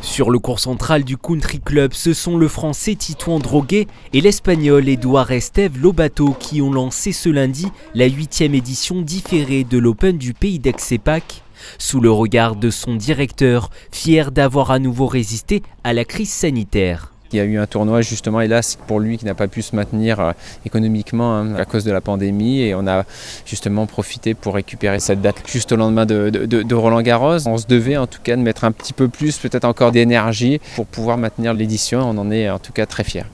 Sur le cours central du Country Club, ce sont le Français Titouan Droguet et l'Espagnol Édouard Esteve Lobato qui ont lancé ce lundi la 8e édition différée de l'Open du Pays d'Aix-et-Pâques, sous le regard de son directeur, fier d'avoir à nouveau résisté à la crise sanitaire. Il y a eu un tournoi justement, hélas pour lui, qui n'a pas pu se maintenir économiquement à cause de la pandémie, et on a justement profité pour récupérer cette date juste au lendemain de Roland-Garros. On se devait en tout cas de mettre un petit peu plus, peut-être encore d'énergie pour pouvoir maintenir l'édition. On en est en tout cas très fiers.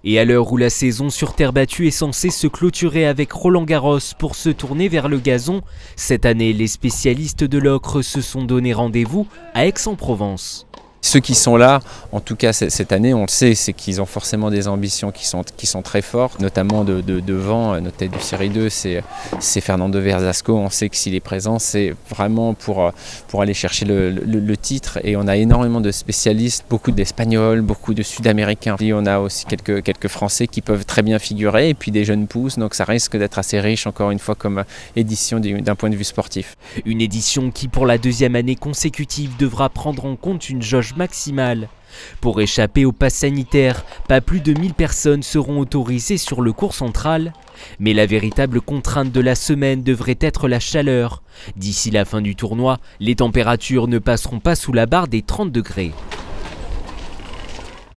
Et à l'heure où la saison sur terre battue est censée se clôturer avec Roland-Garros pour se tourner vers le gazon, cette année les spécialistes de l'ocre se sont donné rendez-vous à Aix-en-Provence. Ceux qui sont là, en tout cas cette année, on le sait, c'est qu'ils ont forcément des ambitions qui sont très fortes, notamment devant, notre tête du série 2, c'est Fernando Verdasco. On sait que s'il est présent, c'est vraiment pour aller chercher le titre. Et on a énormément de spécialistes, beaucoup d'Espagnols, beaucoup de Sud-Américains. Et on a aussi quelques Français qui peuvent très bien figurer, et puis des jeunes pousses, donc ça risque d'être assez riche, encore une fois, comme édition d'un point de vue sportif. Une édition qui, pour la deuxième année consécutive, devra prendre en compte une jauge maximale. Pour échapper au pass sanitaire, pas plus de 1000 personnes seront autorisées sur le cours central. Mais la véritable contrainte de la semaine devrait être la chaleur. D'ici la fin du tournoi, les températures ne passeront pas sous la barre des 30 degrés.